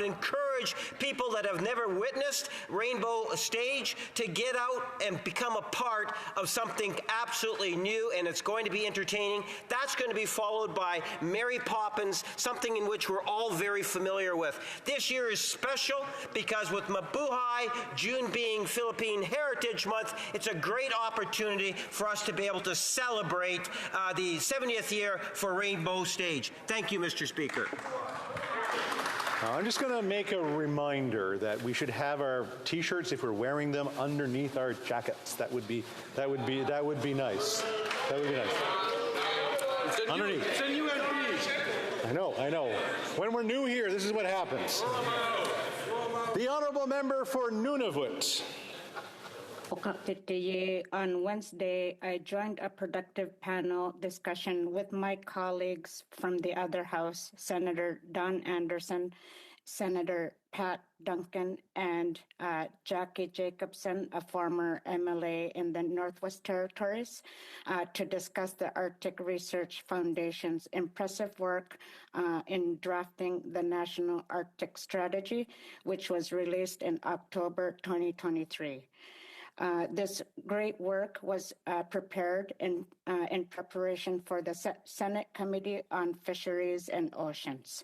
encourage people that have never witnessed Rainbow Stage to get out and become a part of something absolutely new, and it's going to be entertaining. That's going to be followed by Mary Poppins, something in which we're all very familiar with. This year is special because with Mabuhay, June being Philippine Heritage Month, it's a great opportunity for us to be able to celebrate the 70th year for Rainbow Stage. Thank you, Mr. Speaker. I'm just going to make a reminder that we should have our T-shirts, if we're wearing them, underneath our jackets. That would be nice. That would be nice. Underneath. It's a new MP. I know. When we're new here, this is what happens. The honourable member for Nunavut. On Wednesday, I joined a productive panel discussion with my colleagues from the other House, Senator Don Anderson, Senator Pat Duncan, and Jackie Jacobson, a former MLA in the Northwest Territories, to discuss the Arctic Research Foundation's impressive work in drafting the National Arctic Strategy, which was released in October 2023. This great work was prepared in preparation for the Senate Committee on Fisheries and Oceans.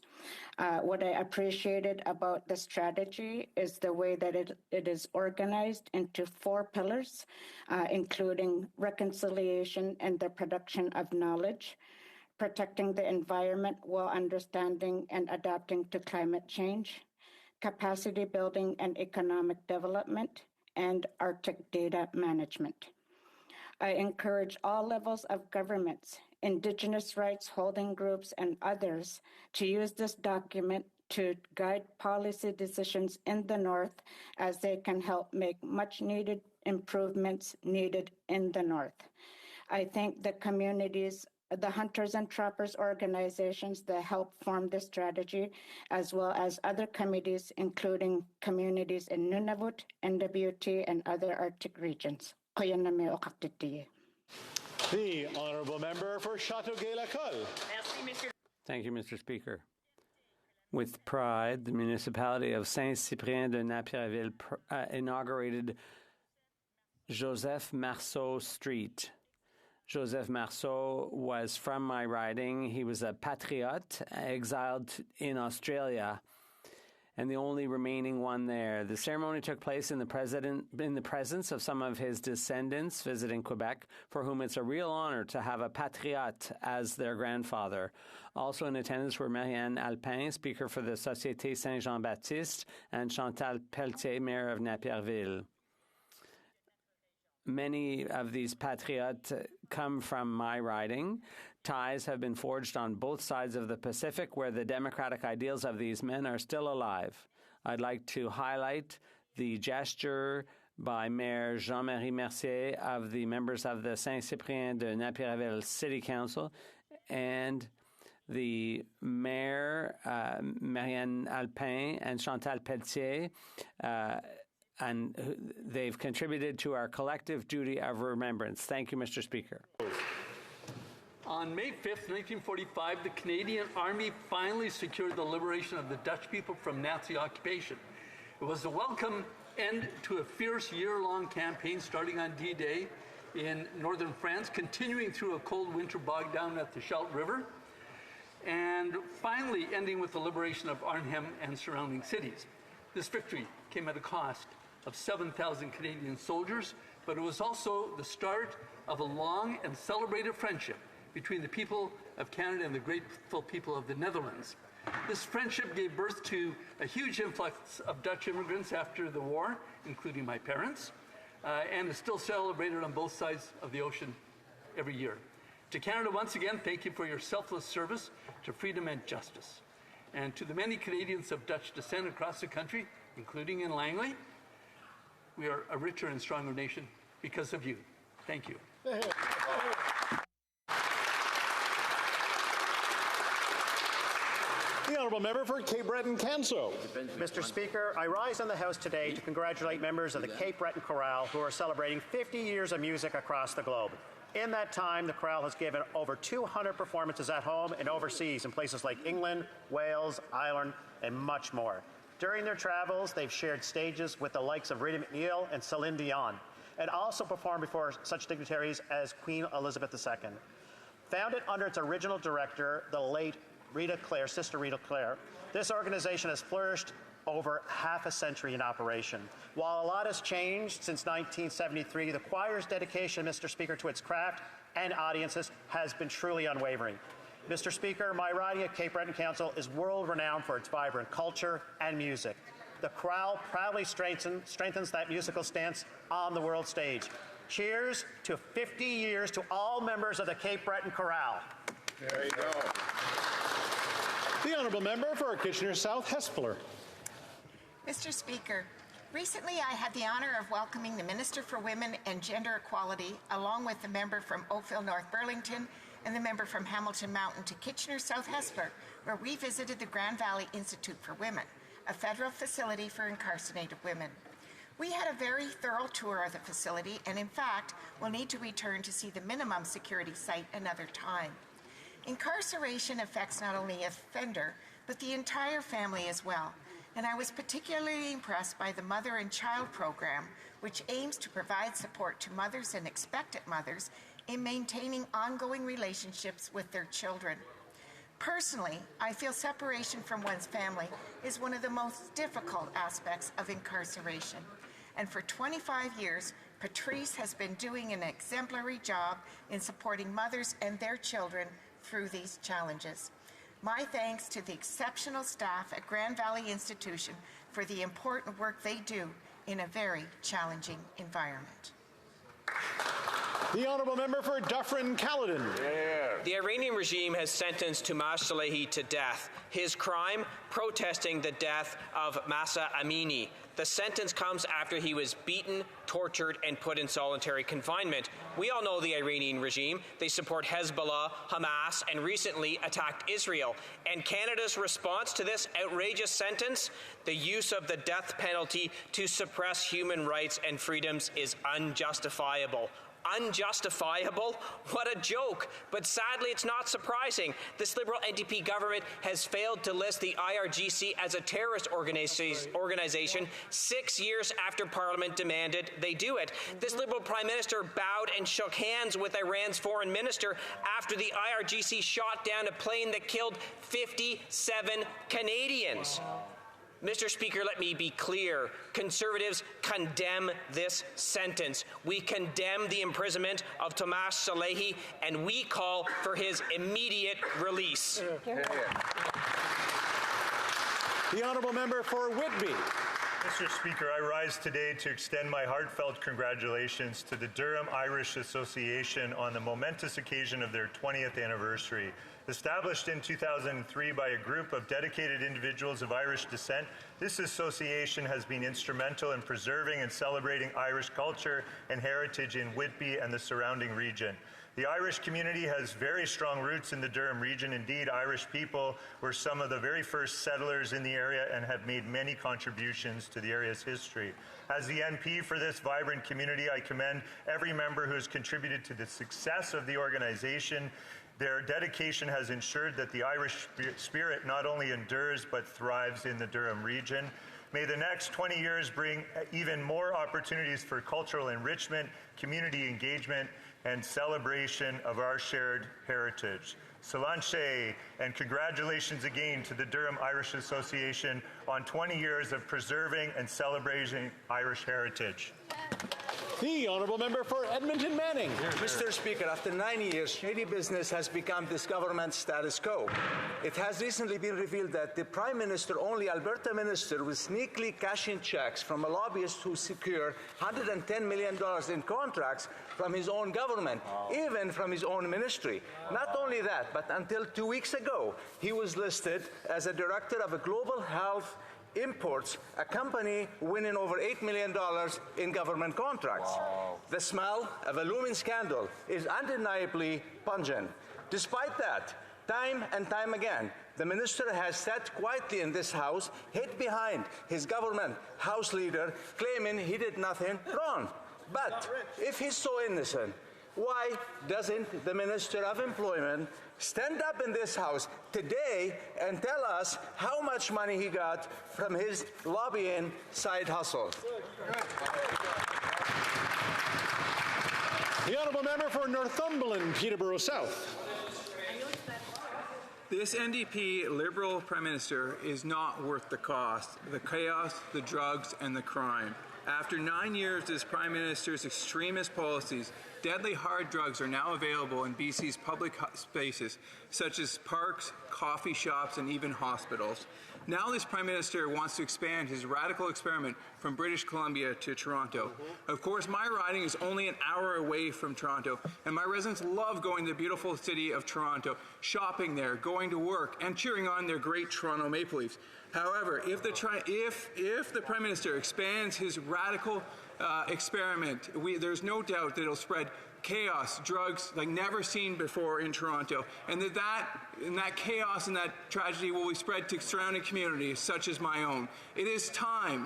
What I appreciated about the strategy is the way that it is organized into 4 pillars, including reconciliation and the production of knowledge, protecting the environment while understanding and adapting to climate change, capacity building and economic development, and Arctic data management. I encourage all levels of governments, Indigenous rights holding groups, and others to use this document to guide policy decisions in the North, as they can help make much needed improvements needed in the North. I thank the communities, the hunters and trappers organizations that help form this strategy, as well as other committees, including communities in Nunavut, NWT, and other Arctic regions. The honourable member for Châteauguay-Lacolle. Thank you, Mr. Speaker. With pride, the municipality of Saint-Cyprien de Napierville inaugurated Joseph Marceau Street. Joseph Marceau was from my riding. He was a patriot exiled in Australia and the only remaining one there. The ceremony took place in the presence of some of his descendants visiting Quebec, for whom it's a real honor to have a patriot as their grandfather. Also in attendance were Marianne Alpin, Speaker for the Société Saint-Jean-Baptiste, and Chantal Pelletier, Mayor of Napierville. Many of these patriots come from my riding. Ties have been forged on both sides of the Pacific, where the democratic ideals of these men are still alive. I'd like to highlight the gesture by Mayor Jean-Marie Mercier of the members of the Saint-Cyprien de Napierville City Council and the Mayor Marianne Alpin and Chantal Pelletier, and they've contributed to our collective duty of remembrance. Thank you, Mr. Speaker. On May 5th, 1945, the Canadian Army finally secured the liberation of the Dutch people from Nazi occupation. It was a welcome end to a fierce year-long campaign starting on D-Day in northern France, continuing through a cold winter bogged down at the Scheldt River, and finally ending with the liberation of Arnhem and surrounding cities. This victory came at a cost of 7,000 Canadian soldiers, but it was also the start of a long and celebrated friendship between the people of Canada and the grateful people of the Netherlands. This friendship gave birth to a huge influx of Dutch immigrants after the war, including my parents, and is still celebrated on both sides of the ocean every year. To Canada, once again, thank you for your selfless service to freedom and justice. And to the many Canadians of Dutch descent across the country, including in Langley, we are a richer and stronger nation because of you. Thank you. The honourable member for Cape Breton-Canso. Mr. Speaker, I rise in the House today to congratulate members of the Cape Breton Chorale who are celebrating 50 years of music across the globe. In that time, the chorale has given over 200 performances at home and overseas in places like England, Wales, Ireland, and much more. During their travels, they've shared stages with the likes of Rita McNeil and Celine Dion, and also performed before such dignitaries as Queen Elizabeth II. Founded under its original director, the late Rita Clare, Sister Rita Clare, this organization has flourished over half a century in operation. While a lot has changed since 1973, the choir's dedication, Mr. Speaker, to its craft and audiences has been truly unwavering. Mr. Speaker, my riding at Cape Breton Council is world-renowned for its vibrant culture and music. The chorale proudly strengthens that musical stance on the world stage. Cheers to 50 years to all members of the Cape Breton Chorale. There you go. The honourable member for Kitchener South, Hespeler. Mr. Speaker, recently I had the honor of welcoming the Minister for Women and Gender Equality, along with the member from Oakville North Burlington and the member from Hamilton Mountain, to Kitchener South Hespeler, where we visited the Grand Valley Institute for Women, a federal facility for incarcerated women. We had a very thorough tour of the facility, and in fact, will need to return to see the minimum security site another time. Incarceration affects not only the offender, but the entire family as well. And I was particularly impressed by the Mother and Child program, which aims to provide support to mothers and expectant mothers in maintaining ongoing relationships with their children. Personally, I feel separation from one's family is one of the most difficult aspects of incarceration. And for 25 years, Patrice has been doing an exemplary job in supporting mothers and their children through these challenges. My thanks to the exceptional staff at Grand Valley Institution for the important work they do in a very challenging environment. The honourable member for Dufferin-Caledon. The Iranian regime has sentenced Tomas Salehi to death. His crime? Protesting the death of Mahsa Amini. The sentence comes after he was beaten, tortured, and put in solitary confinement. We all know the Iranian regime. They support Hezbollah, Hamas, and recently attacked Israel. And Canada's response to this outrageous sentence? The use of the death penalty to suppress human rights and freedoms is unjustifiable. Unjustifiable? What a joke. But sadly, it's not surprising. This Liberal NDP government has failed to list the IRGC as a terrorist organization 6 years after Parliament demanded they do it. This Liberal Prime Minister bowed and shook hands with Iran's foreign minister after the IRGC shot down a plane that killed 57 Canadians. Mr. Speaker, let me be clear. Conservatives condemn this sentence. We condemn the imprisonment of Tomas Salehi, and we call for his immediate release. The honourable member for Whitby. Mr. Speaker, I rise today to extend my heartfelt congratulations to the Durham Irish Association on the momentous occasion of their 20th anniversary. Established in 2003 by a group of dedicated individuals of Irish descent, this association has been instrumental in preserving and celebrating Irish culture and heritage in Whitby and the surrounding region. The Irish community has very strong roots in the Durham region. Indeed, Irish people were some of the very first settlers in the area and have made many contributions to the area's history. As the MP for this vibrant community, I commend every member who has contributed to the success of the organization. Their dedication has ensured that the Irish spirit not only endures but thrives in the Durham region. May the next 20 years bring even more opportunities for cultural enrichment, community engagement, and celebration of our shared heritage. Salanche, and congratulations again to the Durham Irish Association on 20 years of preserving and celebrating Irish heritage. The honourable member for Edmonton Manning. Mr. Speaker, after 9 years, shady business has become this government's status quo. It has recently been revealed that the Prime Minister, only Alberta minister, was sneakily cashing checks from a lobbyist who secured $110 million in contracts from his own government, even from his own ministry. Not only that, but until 2 weeks ago, he was listed as a director of a global health imports, a company winning over $8 million in government contracts. Wow. The smell of a looming scandal is undeniably pungent. Despite that, time and time again, the minister has sat quietly in this House, hid behind his government House leader, claiming he did nothing wrong. But if he's so innocent, Why doesn't the Minister of Employment stand up in this House today and tell us how much money he got from his lobbying side hustle? The honourable member for Northumberland, Peterborough South. This NDP Liberal Prime Minister is not worth the cost, the chaos, the drugs, and the crime. After 9 years of this Prime Minister's extremist policies, deadly hard drugs are now available in BC's public spaces, such as parks, coffee shops, and even hospitals. Now this Prime Minister wants to expand his radical experiment from British Columbia to Toronto. Of course, my riding is only an hour away from Toronto, and my residents love going to the beautiful city of Toronto, shopping there, going to work, and cheering on their great Toronto Maple Leafs. However, if the Prime Minister expands his radical experiment, there's no doubt that it'll spread chaos, drugs like never seen before in Toronto, and that chaos and that tragedy will be spread to surrounding communities such as my own. It is time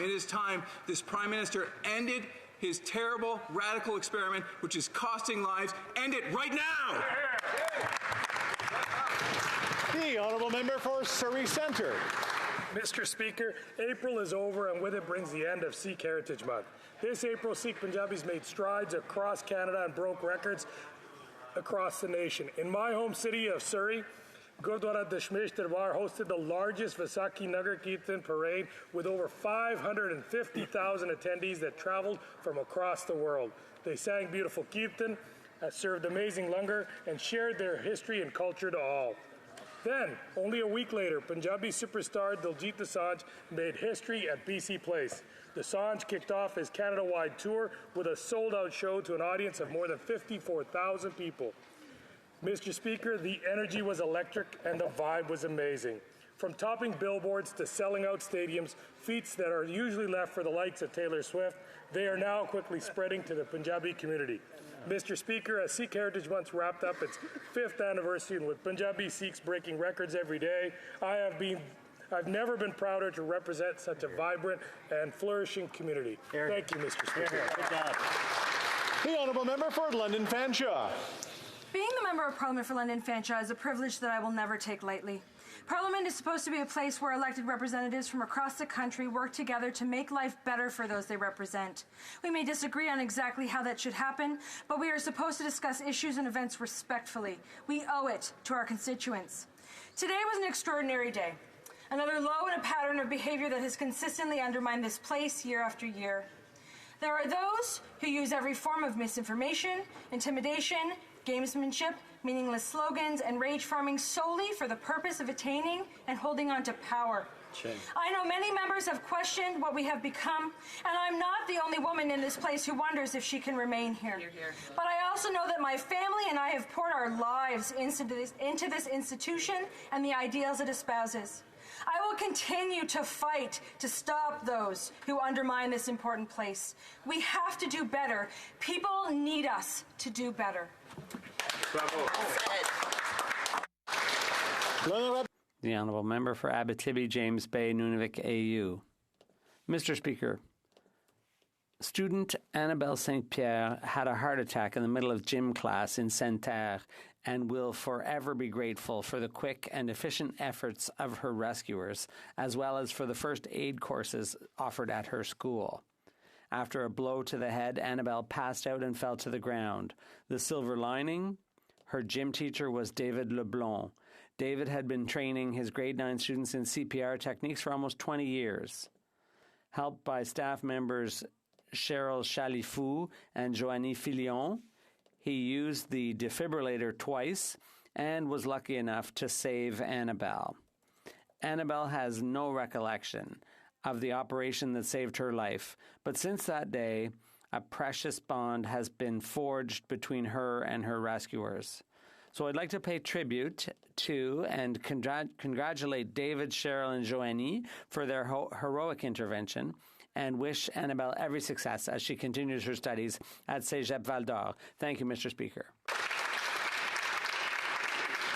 this Prime Minister ended his terrible radical experiment, which is costing lives. End it right now! The honourable member for Surrey Centre. Mr. Speaker, April is over, and with it brings the end of Sikh Heritage Month. This April, Sikh Punjabis made strides across Canada and broke records across the nation. In my home city of Surrey, Gurdwara Dashmesh Darbar hosted the largest Vaisakhi Nagar Kirtan parade with over 550,000 attendees that traveled from across the world. They sang beautiful Kirtan, served amazing langar, and shared their history and culture to all. Then, only a week later, Punjabi superstar Diljit Dosanjh made history at BC Place. Dosanjh kicked off his Canada-wide tour with a sold-out show to an audience of more than 54,000 people. Mr. Speaker, the energy was electric and the vibe was amazing. From topping billboards to selling out stadiums, feats that are usually left for the likes of Taylor Swift, they are now quickly spreading to the Punjabi community. Mr. Speaker, as Sikh Heritage Month wrapped up its 5th anniversary, and with Punjabi Sikhs breaking records every day, I've never been prouder to represent such a vibrant and flourishing community. Thank you, Mr. Speaker. The honourable member for London Fanshawe. Being the Member of Parliament for London Fanshawe is a privilege that I will never take lightly. Parliament is supposed to be a place where elected representatives from across the country work together to make life better for those they represent. We may disagree on exactly how that should happen, but we are supposed to discuss issues and events respectfully. We owe it to our constituents. Today was an extraordinary day. Another low in a pattern of behavior that has consistently undermined this place year after year. There are those who use every form of misinformation, intimidation, gamesmanship, meaningless slogans, and rage farming solely for the purpose of attaining and holding on to power. I know many members have questioned what we have become, and I'm not the only woman in this place who wonders if she can remain here. But I also know that my family and I have poured our lives into this institution and the ideals it espouses. I will continue to fight to stop those who undermine this important place. We have to do better. People need us to do better. Bravo. The honourable member for Abitibi, James Bay, Nunavik, AU. Mr. Speaker, student Annabelle St. Pierre had a heart attack in the middle of gym class in Sainte-Terre and will forever be grateful for the quick and efficient efforts of her rescuers, as well as for the first aid courses offered at her school. After a blow to the head, Annabelle passed out and fell to the ground. The silver lining? Her gym teacher was David Leblond. David had been training his grade 9 students in CPR techniques for almost 20 years. Helped by staff members Cheryl Chalifou and Joanie Filion, he used the defibrillator twice and was lucky enough to save Annabelle. Annabelle has no recollection of the operation that saved her life, but since that day, a precious bond has been forged between her and her rescuers. So I'd like to pay tribute to and congratulate David, Cheryl, and Joanie for their heroic intervention, and wish Annabelle every success as she continues her studies at Cégep Val-d'Or. Thank you, Mr. Speaker.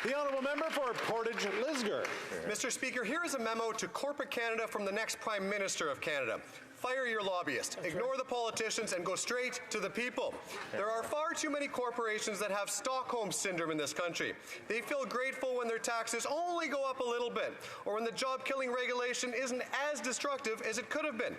The honourable member for Portage Lisgar. Mr. Speaker, here is a memo to corporate Canada from the next Prime Minister of Canada. Fire your lobbyists. Ignore the politicians and go straight to the people. There are far too many corporations that have Stockholm Syndrome in this country. They feel grateful when their taxes only go up a little bit, or when the job-killing regulation isn't as destructive as it could have been.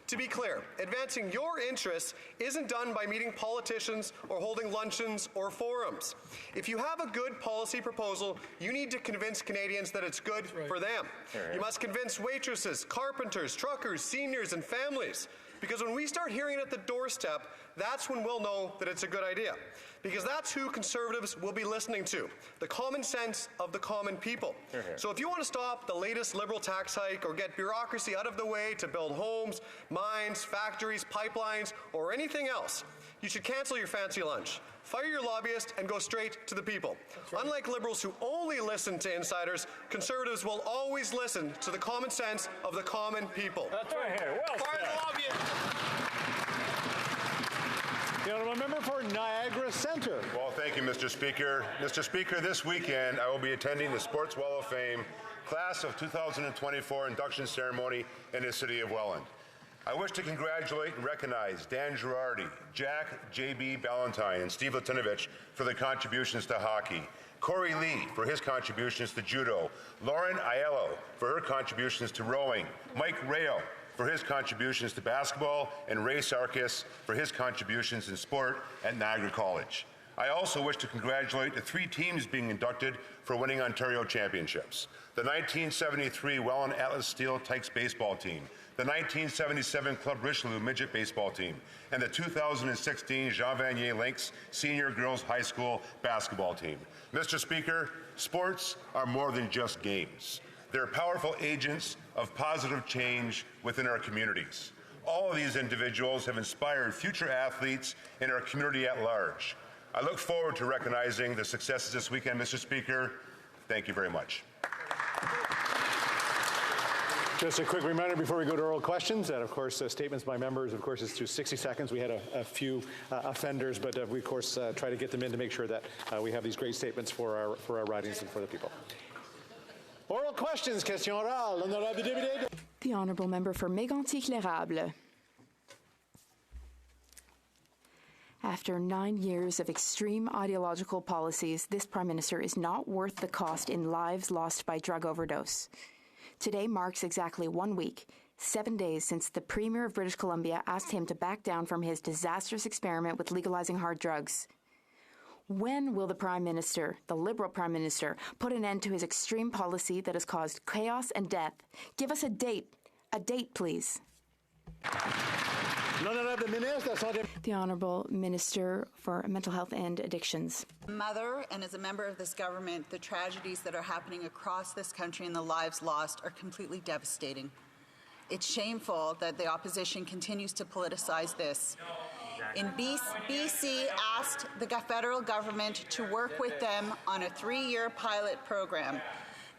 To be clear, advancing your interests isn't done by meeting politicians or holding luncheons or forums. If you have a good policy proposal, you need to convince Canadians that it's good for them. You must convince waitresses, carpenters, truckers, seniors, and families. Because when we start hearing it at the doorstep, that's when we'll know that it's a good idea. Because that's who Conservatives will be listening to, the common sense of the common people. So if you want to stop the latest Liberal tax hike or get bureaucracy out of the way to build homes, mines, factories, pipelines, or anything else, you should cancel your fancy lunch. Fire your lobbyist and go straight to the people. Unlike Liberals who only listen to insiders, Conservatives will always listen to the common sense of the common people. That's right here. Well Fire said. the lobbyist! The honourable member for Niagara Centre. Well, thank you, Mr. Speaker. Mr. Speaker, this weekend I will be attending the Sports Wall of Fame Class of 2024 induction ceremony in the city of Welland. I wish to congratulate and recognize Dan Girardi, Jack J.B. Ballantyne, and Steve Latinovich for their contributions to hockey, Corey Lee for his contributions to judo, Lauren Aiello for her contributions to rowing, Mike Rayo for his contributions to basketball, and Ray Sarkis for his contributions in sport at Niagara College. I also wish to congratulate the 3 teams being inducted for winning Ontario championships. The 1973 Welland Atlas Steel Tykes baseball team, the 1977 Club Richelieu midget baseball team, and the 2016 Jean Vanier Lynx Senior Girls High School basketball team. Mr. Speaker, sports are more than just games. They're powerful agents of positive change within our communities. All of these individuals have inspired future athletes in our community at large. I look forward to recognizing the successes this weekend, Mr. Speaker. Thank you very much. Just a quick reminder before we go to oral questions that, of course, statements by members, of course, is to 60 seconds. We had a few offenders, but we, of course, try to get them in to make sure that we have these great statements for our ridings and for the people. Oral questions, question orale. Honorable député. The honourable member for Mégantic-l'Érable. After 9 years of extreme ideological policies, this Prime Minister is not worth the cost in lives lost by drug overdose. Today marks exactly 1 week, 7 days since the Premier of British Columbia asked him to back down from his disastrous experiment with legalizing hard drugs. When will the Prime Minister, the Liberal Prime Minister, put an end to his extreme policy that has caused chaos and death? Give us a date, please. The Honourable Minister for Mental Health and Addictions. Mother, and as a member of this government, the tragedies that are happening across this country and the lives lost are completely devastating. It's shameful that the opposition continues to politicize this. In BC asked the federal government to work with them on a 3-year pilot program.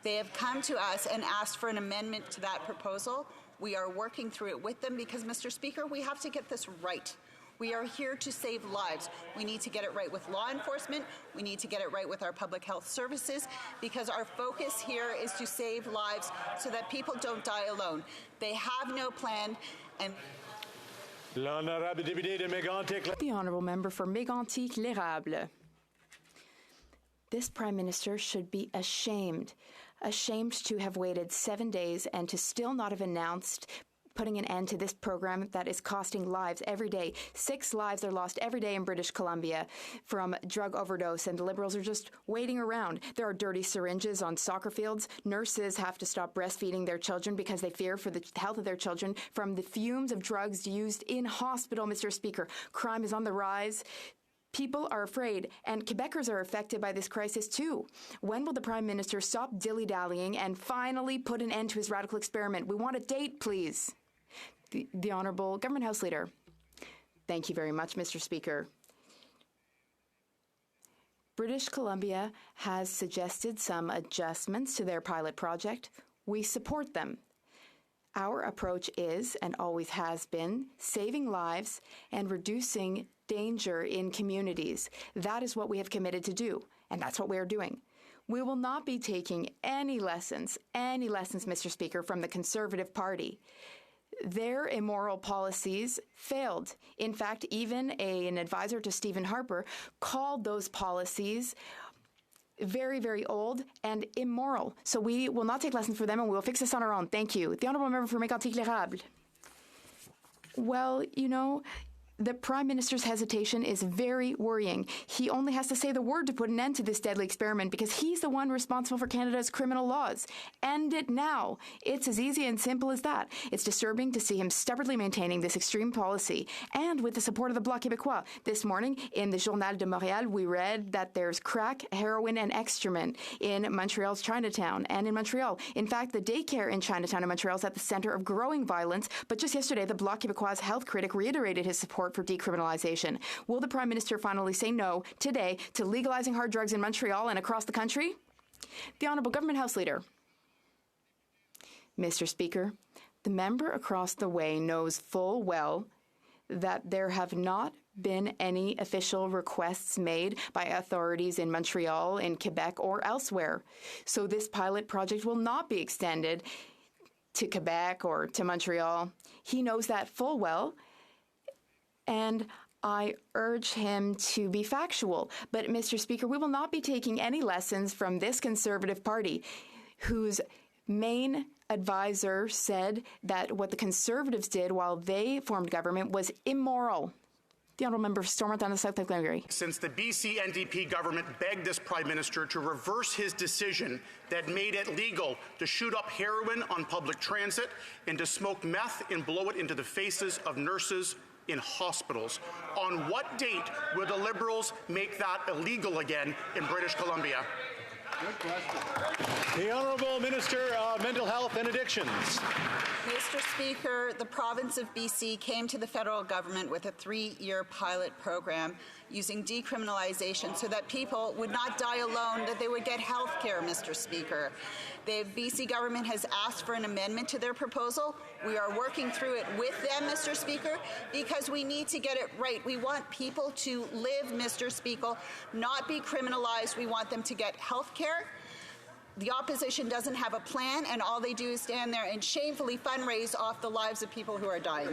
They have come to us and asked for an amendment to that proposal. We are working through it with them because, Mr. Speaker, we have to get this right. We are here to save lives. We need to get it right with law enforcement. We need to get it right with our public health services because our focus here is to save lives so that people don't die alone. They have no plan and... The Honourable Member for Mégantic-l'Érable. This Prime Minister should be ashamed to have waited 7 days and to still not have announced putting an end to this program that is costing lives every day. 6 lives are lost every day in British Columbia from drug overdose, and the Liberals are just waiting around. There are dirty syringes on soccer fields. Nurses have to stop breastfeeding their children because they fear for the health of their children from the fumes of drugs used in hospital, Mr. Speaker. Crime is on the rise. People are afraid, and Quebecers are affected by this crisis too. When will the Prime Minister stop dilly-dallying and finally put an end to his radical experiment? We want a date, please. The Honourable Government House Leader. Thank you very much, Mr. Speaker. British Columbia has suggested some adjustments to their pilot project. We support them. Our approach is, and always has been, saving lives and reducing danger in communities. That is what we have committed to do, and that's what we are doing. We will not be taking any lessons, Mr. Speaker, from the Conservative Party. Their immoral policies failed. In fact, even an advisor to Stephen Harper called those policies very, very old and immoral. So we will not take lessons from them, and we will fix this on our own. Thank you. The Honourable Member for Mégantic-L'Érable. Well, you know, the Prime Minister's hesitation is very worrying. He only has to say the word to put an end to this deadly experiment because he's the one responsible for Canada's criminal laws. End it now. It's as easy and simple as that. It's disturbing to see him stubbornly maintaining this extreme policy and with the support of the Bloc Québécois. This morning in the Journal de Montréal, we read that there's crack, heroin, and excrement in Montreal's Chinatown and in Montreal. In fact, the daycare in Chinatown and Montreal is at the center of growing violence, but just yesterday, the Bloc Québécois health critic reiterated his support for decriminalization. Will the Prime Minister finally say no today to legalizing hard drugs in Montreal and across the country? The Honourable Government House Leader. Mr. Speaker, the member across the way knows full well that there have not been any official requests made by authorities in Montreal, in Quebec, or elsewhere. So this pilot project will not be extended to Quebec or to Montreal. He knows that full well, and I urge him to be factual. But, Mr. Speaker, we will not be taking any lessons from this Conservative Party, whose main advisor said that what the Conservatives did while they formed government was immoral. The Honourable Member for Stormont on the South of Glengarry. Since the BC NDP government begged this Prime Minister to reverse his decision that made it legal to shoot up heroin on public transit and to smoke meth and blow it into the faces of nurses in hospitals. On what date will the Liberals make that illegal again in British Columbia? The Honourable Minister of Mental Health and Addictions. Mr. Speaker, the province of BC came to the federal government with a 3-year pilot program using decriminalization so that people would not die alone, that they would get health care, Mr. Speaker. The BC government has asked for an amendment to their proposal. We are working through it with them, Mr. Speaker, because we need to get it right. We want people to live, Mr. Speaker, not be criminalized. We want them to get health care. The opposition doesn't have a plan, and all they do is stand there and shamefully fundraise off the lives of people who are dying.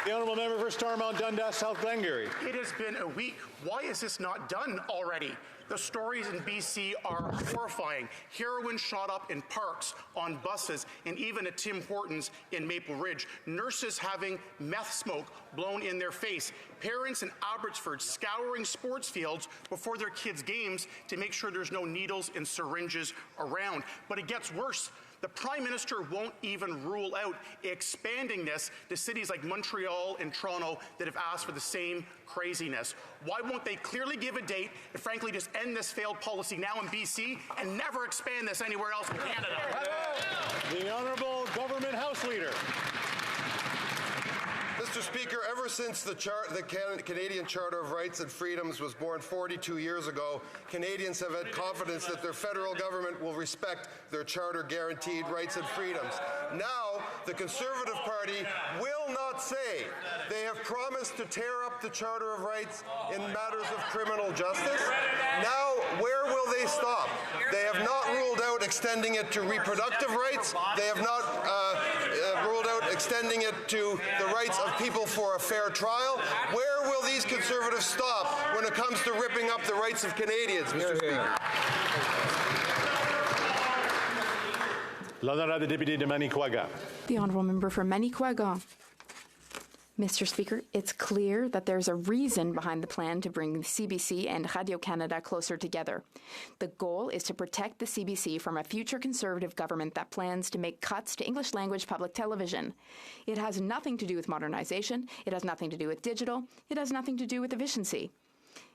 The Honourable Member for Stormont, Dundas, South Glengarry. It has been a week. Why is this not done already? The stories in BC are horrifying. Heroin shot up in parks, on buses, and even at Tim Hortons in Maple Ridge. Nurses having meth smoke blown in their face. Parents in Abbotsford scouring sports fields before their kids' games to make sure there's no needles and syringes around. But it gets worse. The Prime Minister won't even rule out expanding this to cities like Montreal and Toronto that have asked for the same craziness. Why won't they clearly give a date and frankly just end this failed policy now in BC and never expand this anywhere else in Canada? The Honourable Government House Leader. Mr. Speaker, ever since the Canadian Charter of Rights and Freedoms was born 42 years ago, Canadians have had confidence that their federal government will respect their charter-guaranteed rights and freedoms. Now, the Conservative Party will not say they have promised to tear up the Charter of Rights in matters of criminal justice. Now, where will they stop? They have not ruled out extending it to reproductive rights. They have not ruled out extending it to the rights of people for a fair trial. Where will these Conservatives stop when it comes to ripping up the rights of Canadians, Mr. Speaker? L'honorable député de Manicouagan. The Honourable Member for Manicouagan. Mr. Speaker, it's clear that there's a reason behind the plan to bring the CBC and Radio-Canada closer together. The goal is to protect the CBC from a future Conservative government that plans to make cuts to English-language public television. It has nothing to do with modernization. It has nothing to do with digital. It has nothing to do with efficiency.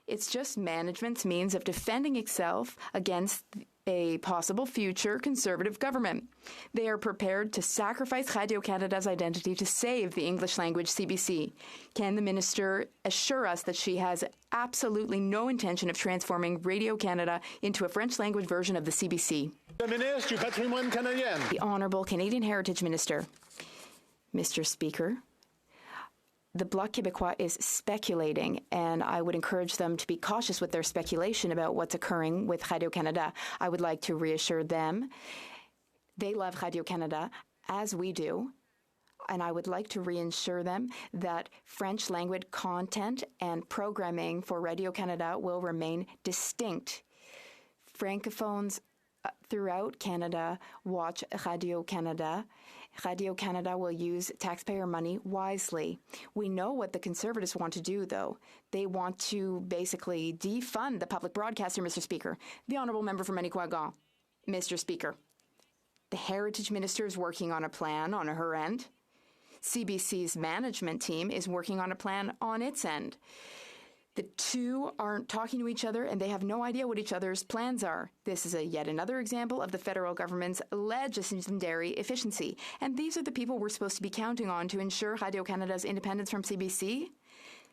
It's just management's means of defending itself against a possible future Conservative government. They are prepared to sacrifice Radio-Canada's identity to save the English-language CBC. Can the Minister assure us that she has absolutely no intention of transforming Radio-Canada into a French-language version of the CBC? The Ministre du Patrimoine Canadien. The Honourable Canadian Heritage Minister. Mr. Speaker, the Bloc Québécois is speculating, and I would encourage them to be cautious with their speculation about what's occurring with Radio-Canada. I would like to reassure them they love Radio-Canada, as we do. and I would like to reassure them that French language content and programming for Radio-Canada will remain distinct. Francophones throughout Canada watch Radio-Canada. Radio-Canada will use taxpayer money wisely. We know what the Conservatives want to do, though. They want to basically defund the public broadcaster, Mr. Speaker. The Honourable Member for Manicouagan. Mr. Speaker, the Heritage Minister is working on a plan on her end. CBC's management team is working on a plan on its end. The two aren't talking to each other, and they have no idea what each other's plans are. This is yet another example of the federal government's legendary efficiency. And these are the people we're supposed to be counting on to ensure Radio-Canada's independence from CBC.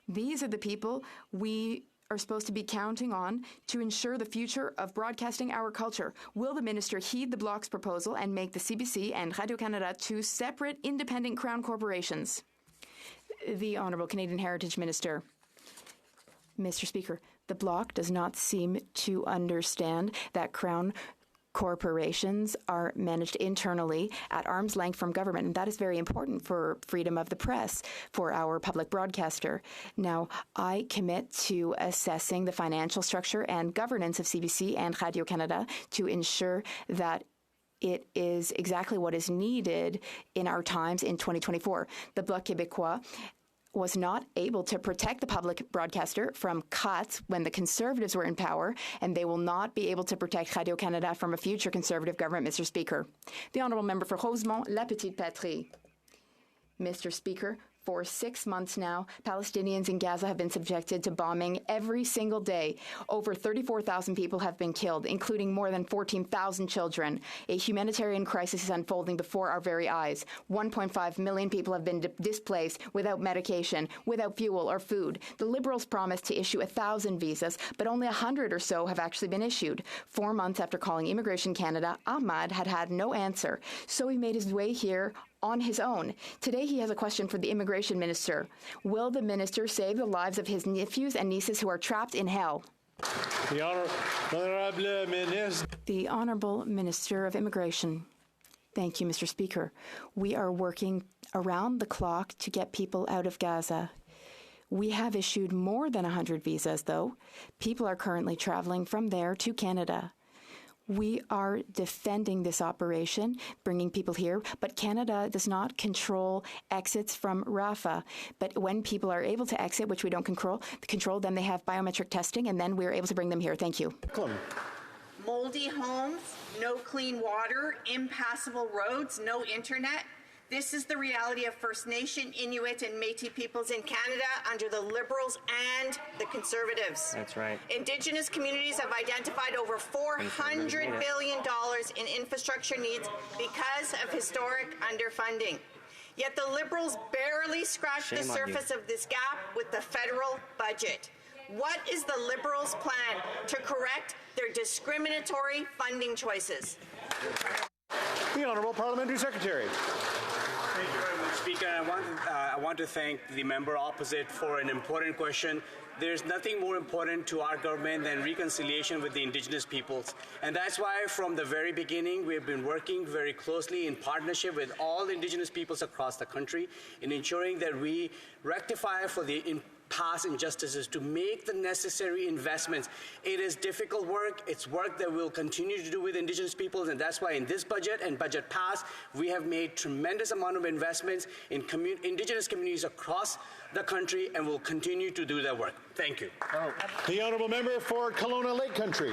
These are the people we are supposed to be counting on to ensure the future of broadcasting our culture. Will the minister heed the Bloc's proposal and make the CBC and Radio-Canada two separate independent Crown corporations? The Honourable Canadian Heritage Minister. Mr. Speaker, the Bloc does not seem to understand that Crown corporations are managed internally at arm's length from government, and that is very important for freedom of the press, for our public broadcaster. Now, I commit to assessing the financial structure and governance of CBC and Radio-Canada to ensure that it is exactly what is needed in our times in 2024. The Bloc Québécois was not able to protect the public broadcaster from cuts when the Conservatives were in power, and they will not be able to protect Radio-Canada from a future Conservative government, Mr. Speaker. The Honourable Member for Rosemont, La Petite Patrie. Mr. Speaker, for 6 months now, Palestinians in Gaza have been subjected to bombing every single day. Over 34,000 people have been killed, including more than 14,000 children. A humanitarian crisis is unfolding before our very eyes. 1.5 million people have been displaced without medication, without fuel or food. The Liberals promised to issue 1,000 visas, but only 100 or so have actually been issued. 4 months after calling Immigration Canada, Ahmad had no answer. So he made his way here on his own. Today he has a question for the Immigration Minister. Will the minister save the lives of his nephews and nieces who are trapped in hell? The Honourable Minister. The Honourable Minister of Immigration. Thank you, Mr. Speaker. We are working around the clock to get people out of Gaza. We have issued more than 100 visas, though. People are currently traveling from there to Canada. We are defending this operation, bringing people here, but Canada does not control exits from Rafah. But when people are able to exit, which we don't control, then they have biometric testing, and then we're able to bring them here. Thank you. Moldy homes, no clean water, impassable roads, no internet. This is the reality of First Nation, Inuit, and Métis peoples in Canada under the Liberals and the Conservatives. That's right. Indigenous communities have identified over $400 billion in infrastructure needs because of historic underfunding. Yet the Liberals barely scratched the surface of this gap with the federal budget. What is the Liberals' plan to correct their discriminatory funding choices? The Honourable Parliamentary Secretary. Thank you very much, Speaker. I want to thank the member opposite for an important question. There's nothing more important to our government than reconciliation with the Indigenous peoples. And that's why from the very beginning, we've been working very closely in partnership with all Indigenous peoples across the country in ensuring that we rectify for the past injustices, to make the necessary investments. It is difficult work. It's work that we'll continue to do with Indigenous peoples, and that's why in this budget and budget past, we have made tremendous amount of investments in Indigenous communities across the country, and will continue to do that work. Thank you. The Honourable Member for Kelowna Lake Country.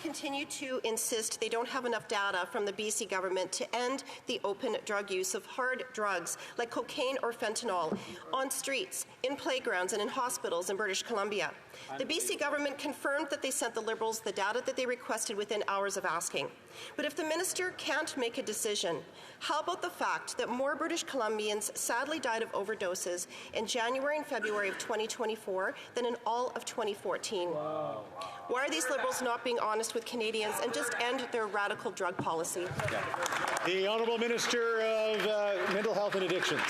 Continue to insist they don't have enough data from the BC government to end the open drug use of hard drugs like cocaine or fentanyl on streets, in playgrounds and in hospitals in British Columbia. The BC government confirmed that they sent the Liberals the data that they requested within hours of asking. But if the minister can't make a decision, how about the fact that more British Columbians sadly died of overdoses in January and February of 2024 than in all of 2014? Wow. Why are these Liberals not being honest with Canadians and just end their radical drug policy? The Honourable Minister of Mental Health and Addictions.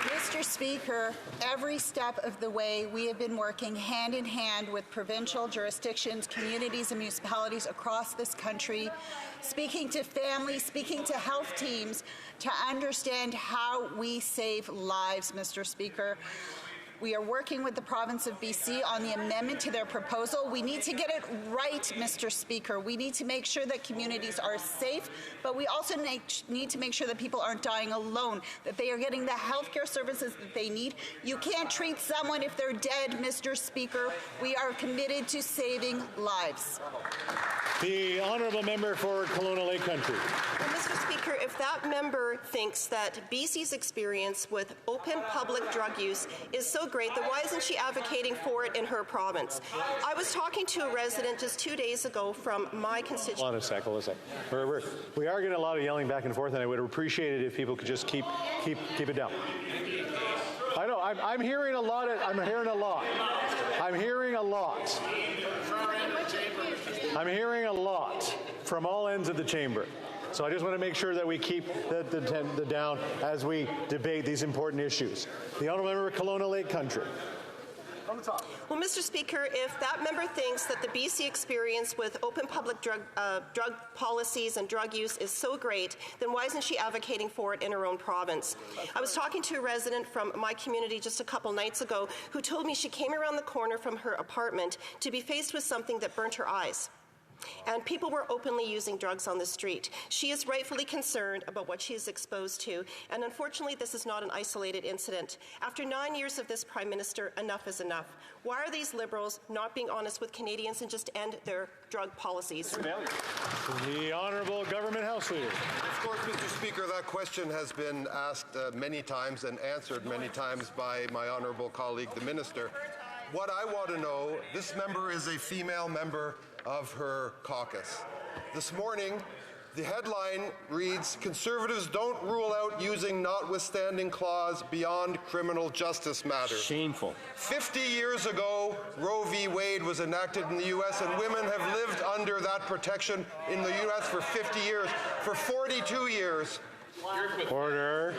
Mr. Speaker, every step of the way we have been working hand in hand with provincial jurisdictions, communities, and municipalities across this country, speaking to families, speaking to health teams to understand how we save lives, Mr. Speaker. We are working with the province of BC on the amendment to their proposal. We need to get it right, Mr. Speaker. We need to make sure that communities are safe, but we also need to make sure that people aren't dying alone, that they are getting the healthcare services that they need. You can't treat someone if they're dead, Mr. Speaker. We are committed to saving lives. The honourable member for Kelowna Lake Country. Well, Mr. Speaker, if that member thinks that BC's experience with open public drug use is so great, then why isn't she advocating for it in her province? I was talking to a resident just 2 days ago from my constituency. Hold on a sec. We are getting a lot of yelling back and forth, and I would appreciate it if people could just keep it down. I know. I'm hearing a lot. I'm hearing a lot from all ends of the chamber. So I just want to make sure that we keep the down as we debate these important issues. The honourable member of Kelowna Lake Country. Well, Mr. Speaker, if that member thinks that the BC experience with open public drug policies and drug use is so great, then why isn't she advocating for it in her own province? I was talking to a resident from my community just a couple nights ago who told me she came around the corner from her apartment to be faced with something that burnt her eyes. And people were openly using drugs on the street. She is rightfully concerned about what she is exposed to, and unfortunately this is not an isolated incident. After 9 years of this Prime Minister, enough is enough. Why are these Liberals not being honest with Canadians and just end their drug policies? The Honourable Government House Leader. Of course, Mr. Speaker, that question has been asked many times and answered many times by my honourable colleague, the Minister. What I want to know, this member is a female member of her caucus. This morning, the headline reads, "Conservatives don't rule out using notwithstanding clause beyond criminal justice matters." Shameful. 50 years ago, Roe v. Wade was enacted in the U.S., and women have lived under that protection in the U.S. for 50 years. For 42 years. Order.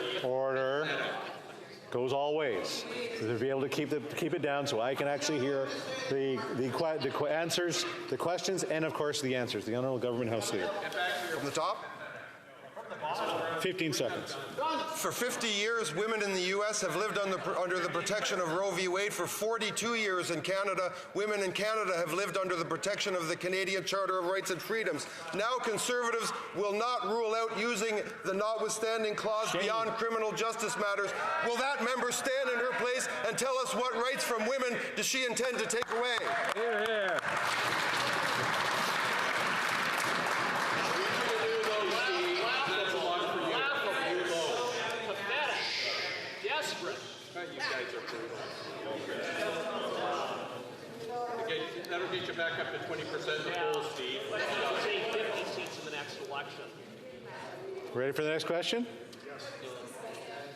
Goes all ways. To be able to keep it down so I can actually hear the answers, the questions, and of course the answers. The Honourable Government House Leader. From the top. 15 seconds. For 50 years, women in the U.S. have lived under the protection of Roe v. Wade. For 42 years in Canada, women in Canada have lived under the protection of the Canadian Charter of Rights and Freedoms. Now Conservatives will not rule out using the notwithstanding clause beyond criminal justice matters. Will that member stand in her place and tell us what rights from women does she intend to take away? Hear, hear. That'll get you back up to 20% of the polls, Steve. Let's say 50 seats in the next election. Ready for the next question? Yes.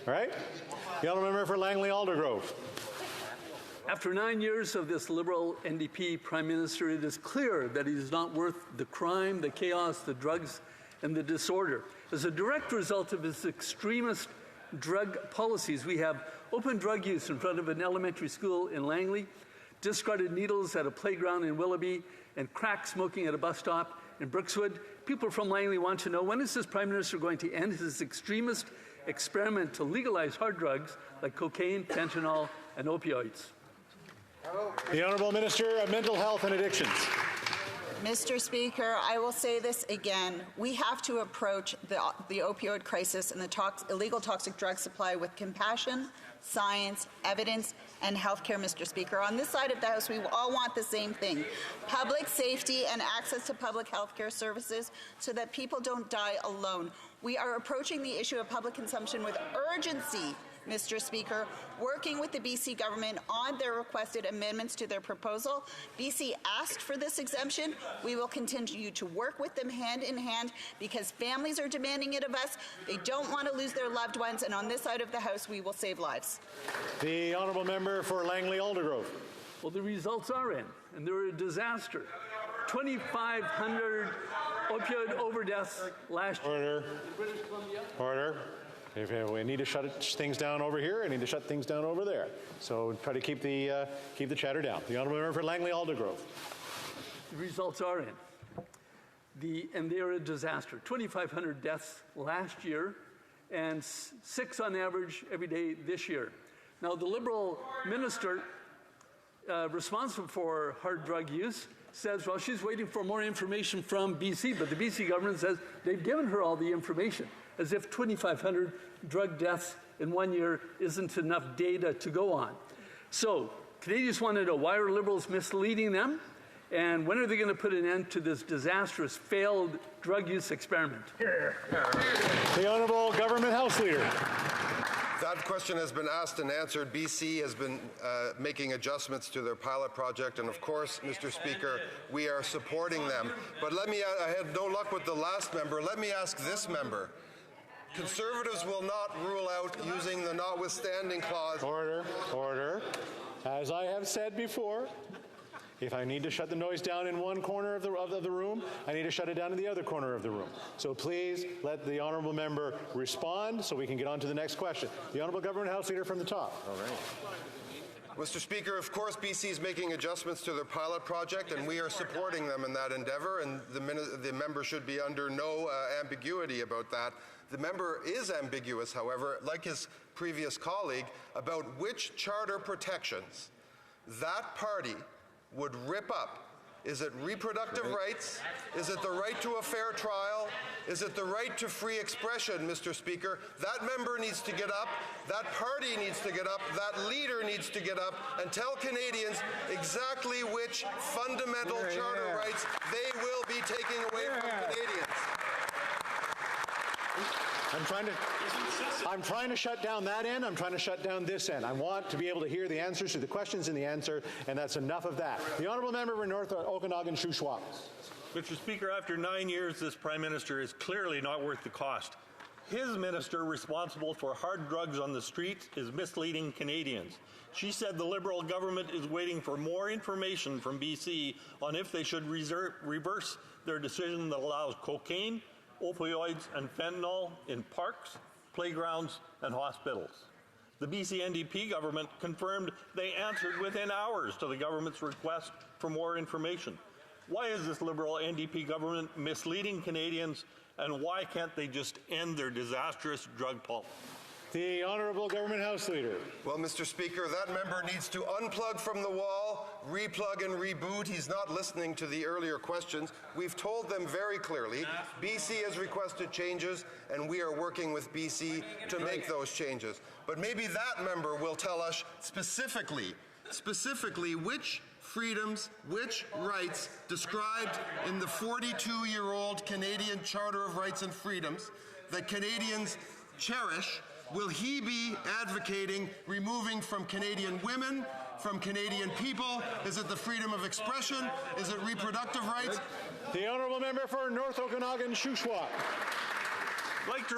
All right. The honourable member for Langley Aldergrove. After 9 years of this Liberal NDP Prime Minister, it is clear that he is not worth the crime, the chaos, the drugs, and the disorder. As a direct result of his extremist drug policies, we have open drug use in front of an elementary school in Langley, discarded needles at a playground in Willoughby, and crack smoking at a bus stop in Brookswood. People from Langley want to know, when is this Prime Minister going to end his extremist experiment to legalize hard drugs like cocaine, fentanyl, and opioids? The Honourable Minister of Mental Health and Addictions. Mr. Speaker, I will say this again. We have to approach the opioid crisis and the illegal toxic drug supply with compassion, science, evidence, and healthcare, Mr. Speaker. On this side of the House, we all want the same thing: public safety and access to public healthcare services so that people don't die alone. We are approaching the issue of public consumption with urgency, Mr. Speaker, working with the BC government on their requested amendments to their proposal. BC asked for this exemption. We will continue to work with them hand in hand because families are demanding it of us. They don't want to lose their loved ones, and on this side of the House, we will save lives. The honourable member for Langley Aldergrove. Well, the results are in, and they're a disaster. 2,500 opioid overdoses last year. Order. If we need to shut things down over here, I need to shut things down over there. So try to keep the chatter down. The Honourable Member for Langley Aldergrove. The results are in. And they are a disaster. 2,500 deaths last year and 6 on average every day this year. Now, the Liberal minister responsible for hard drug use says, well, she's waiting for more information from BC, but the BC government says they've given her all the information, as if 2,500 drug deaths in 1 year isn't enough data to go on. So Canadians want to know, why are Liberals misleading them? And when are they going to put an end to this disastrous, failed drug use experiment? The Honourable Government House Leader. That question has been asked and answered. BC has been making adjustments to their pilot project, and of course, Mr. Speaker, we are supporting them. But I had no luck with the last member. Let me ask this member. Conservatives will not rule out using the notwithstanding clause. Order, order. As I have said before, if I need to shut the noise down in one corner of the room, I need to shut it down in the other corner of the room. So please let the Honourable Member respond so we can get on to the next question. The Honourable Government House Leader from the top. All right. Mr. Speaker, of course BC is making adjustments to their pilot project, and we are supporting them in that endeavour, and the member should be under no ambiguity about that. The member is ambiguous, however, like his previous colleague, about which charter protections that party would rip up. Is it reproductive rights? Is it the right to a fair trial? Is it the right to free expression, Mr. Speaker? That member needs to get up, that party needs to get up, that leader needs to get up and tell Canadians exactly which fundamental charter rights they will be taking away from Canadians. I'm trying to shut down that end. I'm trying to shut down this end. I want to be able to hear the answers to the questions in the answer, and that's enough of that. The Honourable Member for North Okanagan-Shuswap. Mr. Speaker, after 9 years, this Prime Minister is clearly not worth the cost. His minister responsible for hard drugs on the streets is misleading Canadians. She said the Liberal government is waiting for more information from BC on if they should reverse their decision that allows cocaine, opioids and fentanyl in parks, playgrounds and hospitals. The BC NDP government confirmed they answered within hours to the government's request for more information. Why is this Liberal NDP government misleading Canadians, and why can't they just end their disastrous drug policy? The Honourable Government House Leader. Well, Mr. Speaker, that member needs to unplug from the wall, replug and reboot. He's not listening to the earlier questions. We've told them very clearly, BC has requested changes, and we are working with BC to make those changes. But maybe that member will tell us specifically which freedoms, which rights described in the 42-year-old Canadian Charter of Rights and Freedoms that Canadians cherish will he be advocating removing from Canadian women, from Canadian people? Is it the freedom of expression? Is it reproductive rights? The Honourable Member for North Okanagan-Shuswap. I'd like to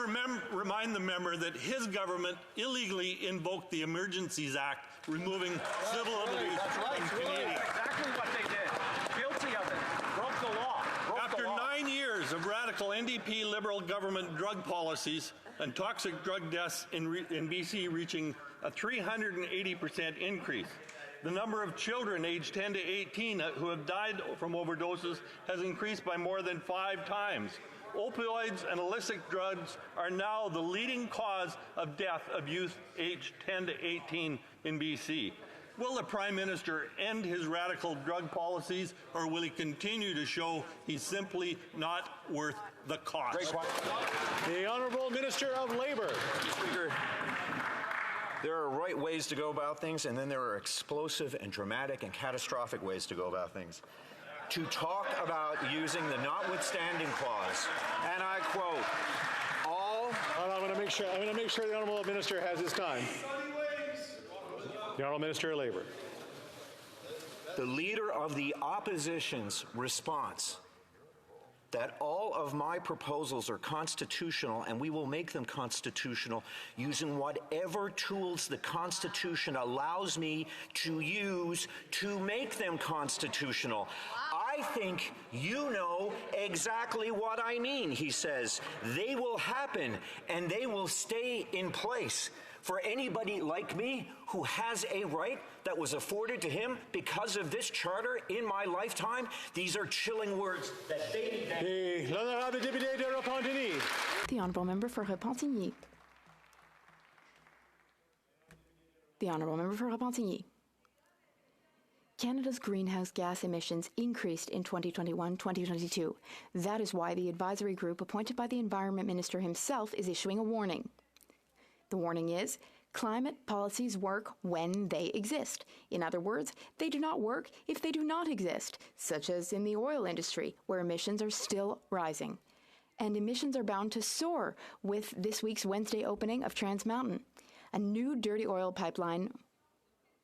remind the member that his government illegally invoked the Emergencies Act, removing civil liberties from Canadians. Exactly what they did. Guilty of it. Broke the law. After 9 years of radical NDP Liberal government drug policies and toxic drug deaths in BC reaching a 380% increase, the number of children aged 10 to 18 who have died from overdoses has increased by more than 5 times. Opioids and illicit drugs are now the leading cause of death of youth aged 10 to 18 in BC. Will the Prime Minister end his radical drug policies, or will he continue to show he's simply not worth the cost? The Honourable Minister of Labour. Speaker, there are right ways to go about things, and then there are explosive and dramatic and catastrophic ways to go about things. To talk about using the notwithstanding clause, and I quote, I'm going to make sure the Honourable Minister has his time. The Honourable Minister of Labour. The Leader of the Opposition's response that all of my proposals are constitutional, and we will make them constitutional using whatever tools the Constitution allows me to use to make them constitutional. I think you know exactly what I mean, he says. They will happen, and they will stay in place. For anybody like me who has a right that was afforded to him because of this charter in my lifetime, these are chilling words that they... L'honorable député de Repentigny. The Honourable Member for Repentigny. The Honourable Member for Repentigny. Canada's greenhouse gas emissions increased in 2021-2022. That is why the advisory group appointed by the Environment Minister himself is issuing a warning. The warning is, climate policies work when they exist. In other words, they do not work if they do not exist, such as in the oil industry, where emissions are still rising. And emissions are bound to soar with this week's Wednesday opening of Trans Mountain, a new dirty oil pipeline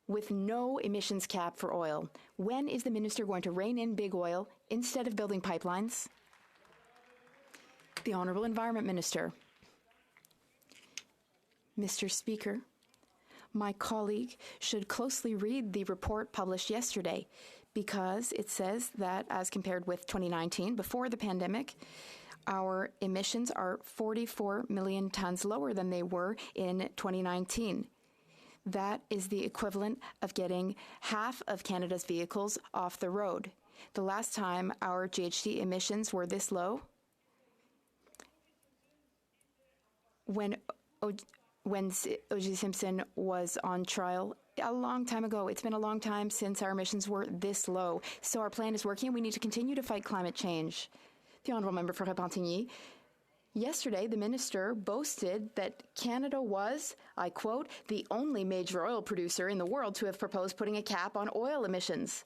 with no emissions cap for oil. When is the minister going to rein in big oil instead of building pipelines? The Honourable Environment Minister. Mr. Speaker, my colleague should closely read the report published yesterday because it says that as compared with 2019, before the pandemic, our emissions are 44 million tons lower than they were in 2019. That is the equivalent of getting half of Canada's vehicles off the road. The last time our GHG emissions were this low, when O.J. Simpson was on trial a long time ago. It's been a long time since our emissions were this low. So our plan is working. We need to continue to fight climate change. The Honourable Member for Repentigny. Yesterday, the minister boasted that Canada was, I quote, the only major oil producer in the world to have proposed putting a cap on oil emissions.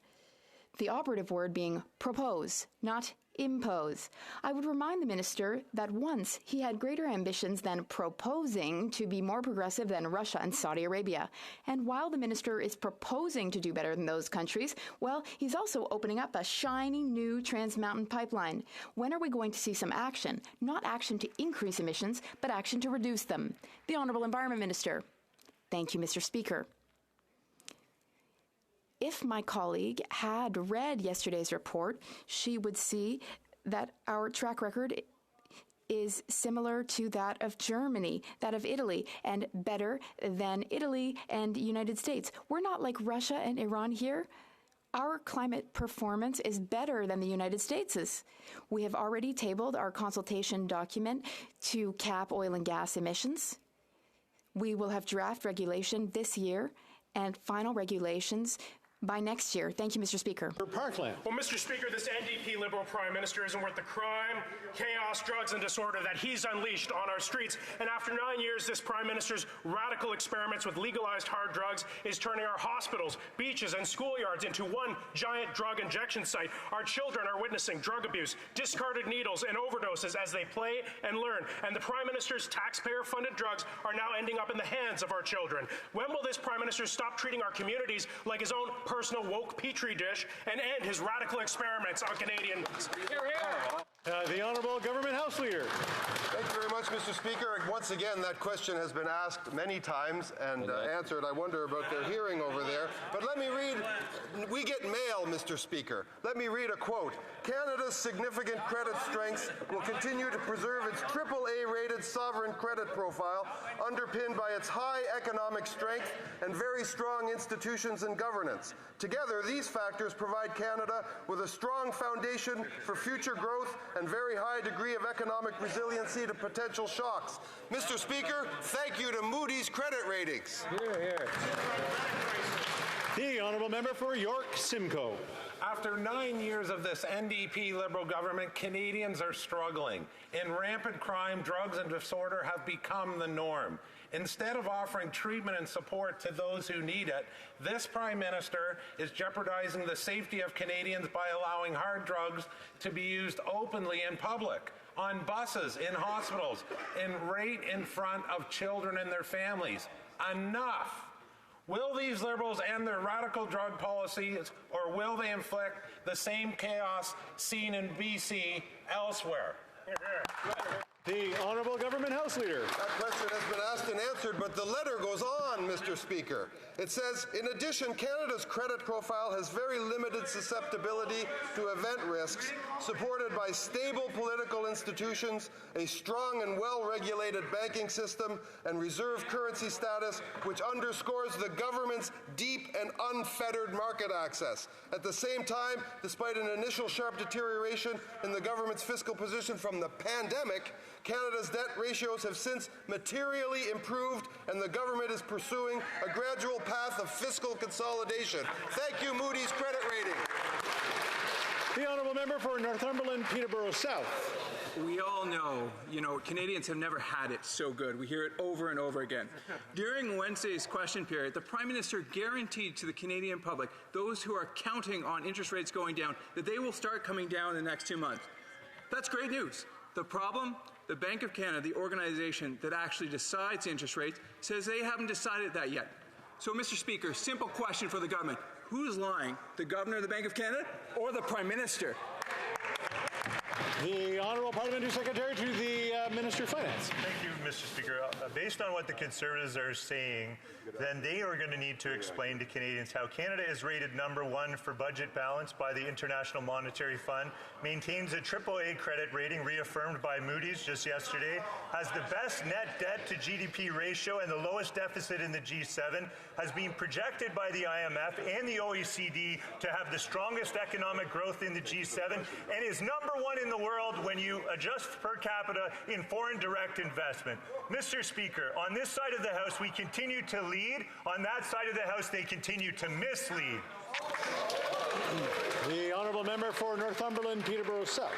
The operative word being propose, not impose. I would remind the minister that once he had greater ambitions than proposing to be more progressive than Russia and Saudi Arabia. And while the minister is proposing to do better than those countries, well, he's also opening up a shiny new Trans Mountain pipeline. When are we going to see some action? Not action to increase emissions, but action to reduce them. The Honourable Environment Minister. Thank you, Mr. Speaker. If my colleague had read yesterday's report, she would see that our track record is similar to that of Germany, that of Italy, and better than Italy and the United States. We're not like Russia and Iran here. Our climate performance is better than the United States's. We have already tabled our consultation document to cap oil and gas emissions. We will have draft regulation this year and final regulations by next year. Thank you, Mr. Speaker. For Parkland. Well, Mr. Speaker, this NDP Liberal Prime Minister isn't worth the crime, chaos, drugs, and disorder that he's unleashed on our streets. And after 9 years, this Prime Minister's radical experiments with legalized hard drugs is turning our hospitals, beaches, and schoolyards into one giant drug injection site. Our children are witnessing drug abuse, discarded needles, and overdoses as they play and learn. And the Prime Minister's taxpayer-funded drugs are now ending up in the hands of our children. When will this Prime Minister stop treating our communities like his own personal woke petri dish and end his radical experiments on Canadians? Hear, hear. The Honourable Government House Leader. Thank you very much, Mr. Speaker. Once again, that question has been asked many times and answered. I wonder about their hearing over there. But let me read, we get mail, Mr. Speaker. Let me read a quote. Canada's significant credit strengths will continue to preserve its AAA-rated sovereign credit profile, underpinned by its high economic strength and very strong institutions and governance. Together, these factors provide Canada with a strong foundation for future growth and very high degree of economic resiliency to potential shocks. Mr. Speaker, thank you to Moody's credit ratings. Hear, hear. The Honourable Member for York Simcoe. After 9 years of this NDP Liberal government, Canadians are struggling. In rampant crime, drugs and disorder have become the norm. Instead of offering treatment and support to those who need it, this Prime Minister is jeopardizing the safety of Canadians by allowing hard drugs to be used openly in public, on buses, in hospitals, and right in front of children and their families. Enough! Will these Liberals end their radical drug policies, or will they inflict the same chaos seen in BC elsewhere? The Honourable Government House Leader. That question has been asked and answered, but the letter goes on, Mr. Speaker. It says, in addition, Canada's credit profile has very limited susceptibility to event risks, supported by stable political institutions, a strong and well-regulated banking system, and reserve currency status, which underscores the government's deep and unfettered market access. At the same time, despite an initial sharp deterioration in the government's fiscal position from the pandemic, Canada's debt ratios have since materially improved, and the government is pursuing a gradual path of fiscal consolidation. Thank you, Moody's credit rating. The Honourable Member for Northumberland, Peterborough South. We all know, Canadians have never had it so good. We hear it over and over again. During Wednesday's question period, the Prime Minister guaranteed to the Canadian public, those who are counting on interest rates going down, that they will start coming down in the next 2 months. That's great news. The problem? The Bank of Canada, the organization that actually decides interest rates, says they haven't decided that yet. So, Mr. Speaker, simple question for the government. Who's lying, the Governor of the Bank of Canada or the Prime Minister? The Honourable Parliamentary Secretary to the Minister of Finance. Thank you, Mr. Speaker. Based on what the Conservatives are saying, then they are going to need to explain to Canadians how Canada is rated #1 for budget balance by the International Monetary Fund, maintains a AAA credit rating reaffirmed by Moody's just yesterday, has the best net debt to GDP ratio and the lowest deficit in the G7, has been projected by the IMF and the OECD to have the strongest economic growth in the G7, and is #1 in the world when you adjust per capita in foreign direct investment. Mr. Speaker, on this side of the House, we continue to lead. On that side of the House, they continue to mislead. The Honourable Member for Northumberland, Peterborough South.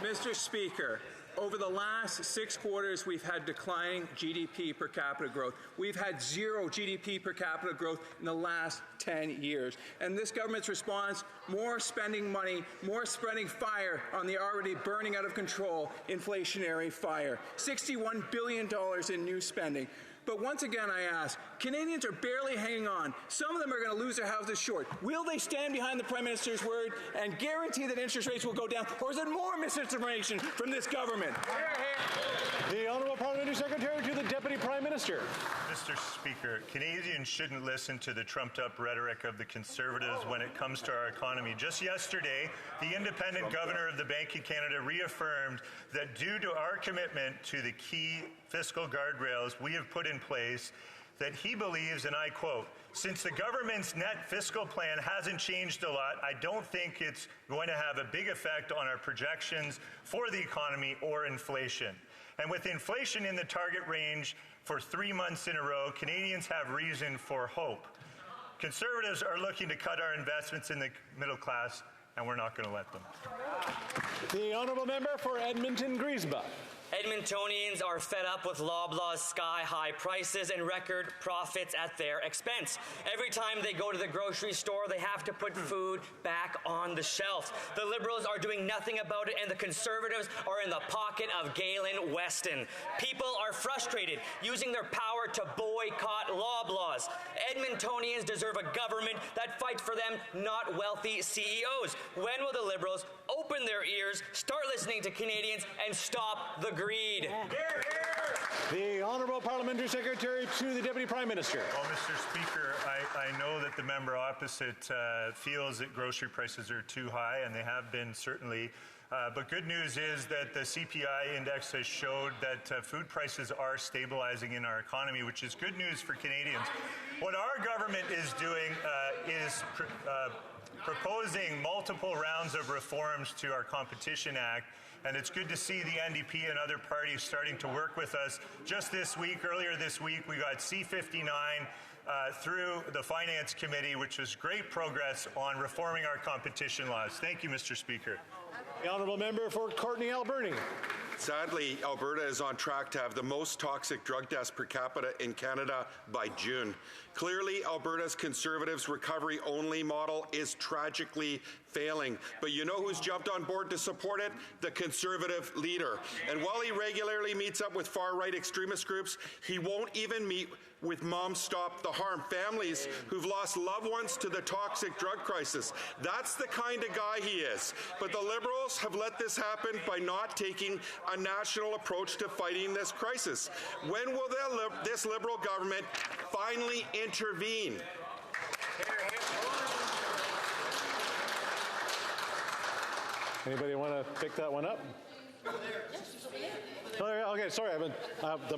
Mr. Speaker, over the last 6 quarters, we've had declining GDP per capita growth. We've had 0 GDP per capita growth in the last 10 years. And this government's response, more spending money, more spreading fire on the already burning out of control inflationary fire. $61 billion in new spending. But once again, I ask, Canadians are barely hanging on. Some of them are going to lose their houses short. Will they stand behind the Prime Minister's word and guarantee that interest rates will go down? Or is it more misinformation from this government? The Honourable Parliamentary Secretary to the Deputy Prime Minister. Mr. Speaker, Canadians shouldn't listen to the trumped-up rhetoric of the Conservatives when it comes to our economy. Just yesterday, the independent governor of the Bank of Canada reaffirmed that due to our commitment to the key fiscal guardrails we have put in place, that he believes, and I quote, "Since the government's net fiscal plan hasn't changed a lot, I don't think it's going to have a big effect on our projections for the economy or inflation." And with inflation in the target range for 3 months in a row, Canadians have reason for hope. Conservatives are looking to cut our investments in the middle class, and we're not going to let them. The Honourable Member for Edmonton Griesbach. Edmontonians are fed up with Loblaw's sky-high prices and record profits at their expense. Every time they go to the grocery store, they have to put food back on the shelves. The Liberals are doing nothing about it, and the Conservatives are in the pocket of Galen Weston. People are frustrated, using their power to boycott Loblaws. Edmontonians deserve a government that fights for them, not wealthy CEOs. When will the Liberals open their ears, start listening to Canadians, and stop the greed? The Honourable Parliamentary Secretary to the Deputy Prime Minister. Well, Mr. Speaker, I know that the member opposite feels that grocery prices are too high, and they have been certainly. But good news is that the CPI index has showed that food prices are stabilizing in our economy, which is good news for Canadians. What our government is doing is proposing multiple rounds of reforms to our Competition Act, and it's good to see the NDP and other parties starting to work with us. Just this week, earlier this week, we got C-59 through the Finance Committee, which was great progress on reforming our competition laws. Thank you, Mr. Speaker. The Honourable Member for Courtenay Alberni. Sadly, Alberta is on track to have the most toxic drug deaths per capita in Canada by June. Clearly, Alberta's Conservatives' recovery-only model is tragically failing. But you know who's jumped on board to support it? The Conservative leader. And while he regularly meets up with far-right extremist groups, he won't even meet with Mom Stop the Harm, families who've lost loved ones to the toxic drug crisis. That's the kind of guy he is. But the Liberals have let this happen by not taking a national approach to fighting this crisis. When will this Liberal government finally intervene? Anybody want to pick that one up? Okay, sorry,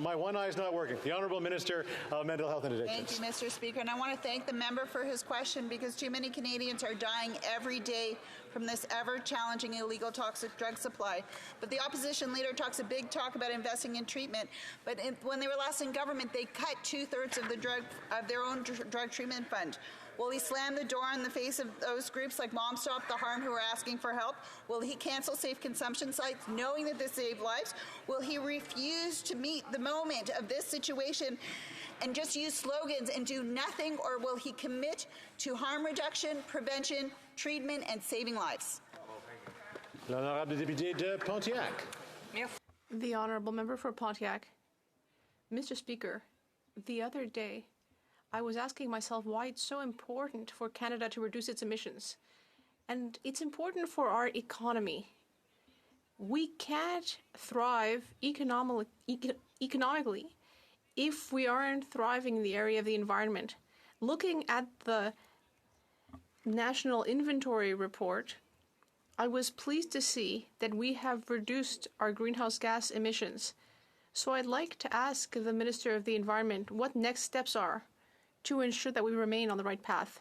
my one eye's not working. The Honourable Minister of Mental Health and Addictions. Thank you, Mr. Speaker. And I want to thank the member for his question, because too many Canadians are dying every day from this ever-challenging illegal toxic drug supply. But the opposition leader talks a big talk about investing in treatment. But when they were last in government, they cut 2/3 of their own drug treatment fund. Will he slam the door in the face of those groups like Mom Stop the Harm who are asking for help? Will he cancel safe consumption sites knowing that they save lives? Will he refuse to meet the moment of this situation and just use slogans and do nothing? Or will he commit to harm reduction, prevention, treatment, and saving lives? L'honorable député de Pontiac. The Honourable Member for Pontiac. Mr. Speaker, the other day, I was asking myself why it's so important for Canada to reduce its emissions. And it's important for our economy. We can't thrive economically if we aren't thriving in the area of the environment. Looking at the National Inventory Report, I was pleased to see that we have reduced our greenhouse gas emissions. So I'd like to ask the Minister of the Environment what next steps are to ensure that we remain on the right path.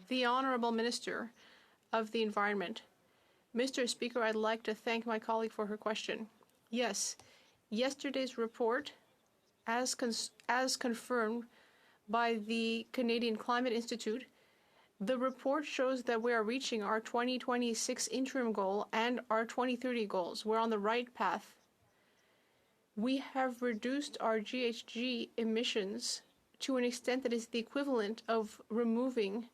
The Honourable Minister of the Environment. Mr. Speaker, I'd like to thank my colleague for her question. Yes, yesterday's report, as confirmed by the Canadian Climate Institute, the report shows that we are reaching our 2026 interim goal and our 2030 goals. We're on the right path. We have reduced our GHG emissions to an extent that is the equivalent of removing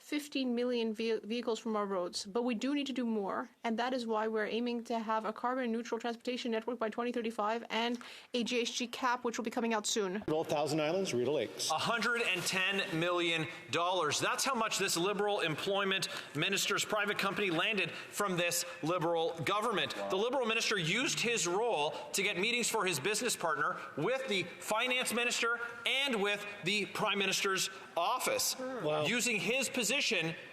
15 million vehicles from our roads. But we do need to do more, and that is why we're aiming to have a carbon-neutral transportation network by 2035 and a GHG cap, which will be coming out soon. Thousand Islands, Rideau Lakes. $110 million. That's how much this Liberal employment minister's private company landed from this Liberal government. The Liberal minister used his role to get meetings for his business partner with the finance minister and with the prime minister's office, using his position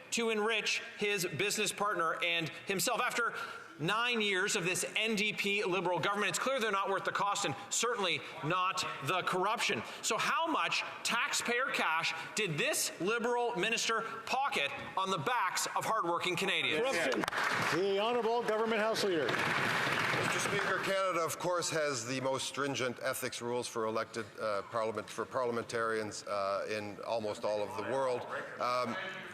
to enrich his business partner and himself. After 9 years of this NDP Liberal government, it's clear they're not worth the cost and certainly not the corruption. So how much taxpayer cash did this Liberal minister pocket on the backs of hardworking Canadians? Corruption. The Honourable Government House Leader. Mr. Speaker, Canada, of course, has the most stringent ethics rules for elected parliamentarians in almost all of the world.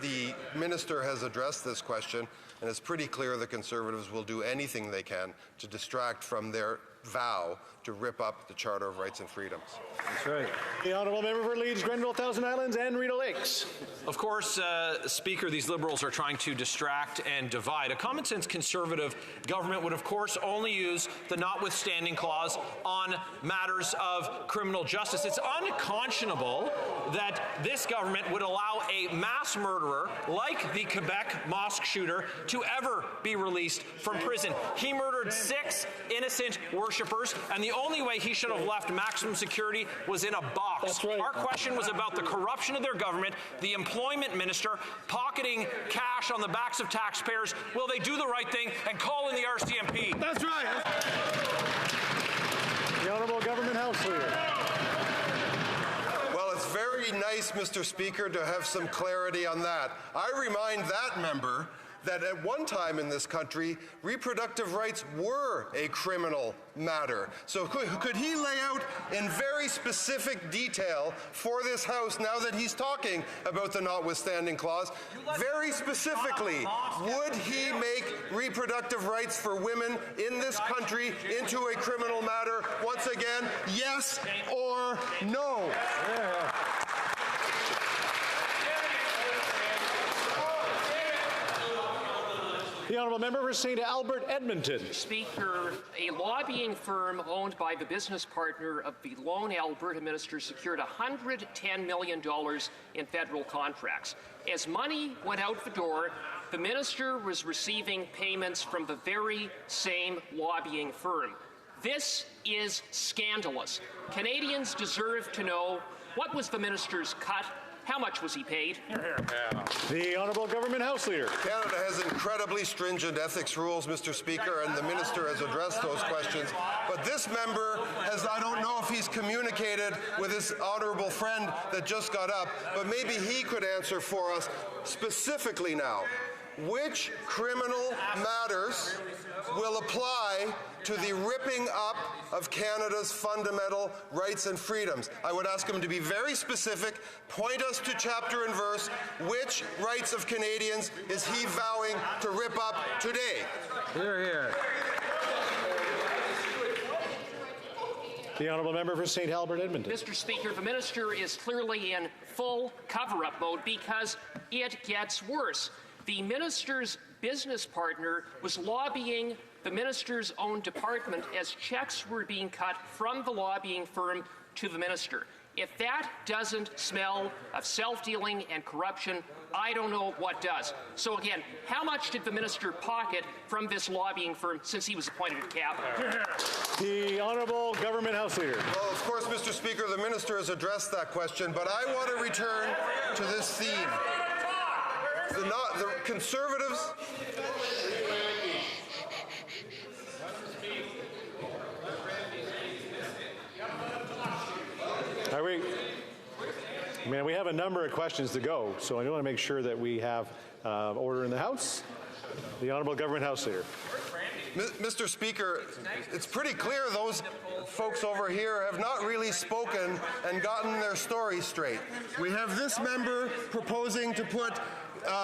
The minister has addressed this question, and it's pretty clear the Conservatives will do anything they can to distract from their vow to rip up the Charter of Rights and Freedoms. That's right. The Honourable Member for Leeds, Grenville, Thousand Islands, and Rideau Lakes. Of course, Speaker, these Liberals are trying to distract and divide. A common-sense Conservative government would, of course, only use the notwithstanding clause on matters of criminal justice. It's unconscionable that this government would allow a mass murderer like the Quebec mosque shooter to ever be released from prison. He murdered 6 innocent worshippers, and the only way he should have left maximum security was in a box. That's right. Our question was about the corruption of their government, the employment minister pocketing cash on the backs of taxpayers. Will they do the right thing and call in the RCMP? That's right. The Honourable Government House Leader. Well, it's very nice, Mr. Speaker, to have some clarity on that. I remind that member that at one time in this country, reproductive rights were a criminal matter. So could he lay out in very specific detail for this House, now that he's talking about the notwithstanding clause, very specifically, would he make reproductive rights for women in this country into a criminal matter? Once again, yes or no? Yeah. The honourable member for St. Albert, Edmonton. Speaker, a lobbying firm owned by the business partner of the lone Alberta minister secured $110 million in federal contracts. As money went out the door, the minister was receiving payments from the very same lobbying firm. This is scandalous. Canadians deserve to know, what was the minister's cut? How much was he paid? The Honourable Government House Leader. Canada has incredibly stringent ethics rules, Mr. Speaker, and the minister has addressed those questions. But this member has, I don't know if he's communicated with his honourable friend that just got up, but maybe he could answer for us specifically now. Which criminal matters will apply to the ripping up of Canada's fundamental rights and freedoms? I would ask him to be very specific, point us to chapter and verse. Which rights of Canadians is he vowing to rip up today? Hear, hear. The honourable member for St. Albert, Edmonton. Mr. Speaker, the minister is clearly in full cover-up mode because it gets worse. The minister's business partner was lobbying the minister's own department as checks were being cut from the lobbying firm to the minister. If that doesn't smell of self-dealing and corruption, I don't know what does. So again, how much did the minister pocket from this lobbying firm since he was appointed to cabinet? The Honourable Government House Leader. Well, of course, Mr. Speaker, the minister has addressed that question, but I want to return to this theme. The Conservatives... We have a number of questions to go, so I want to make sure that we have order in the House. The Honourable Government House Leader. Mr. Speaker, it's pretty clear those folks over here have not really spoken and gotten their story straight. We have this member proposing to put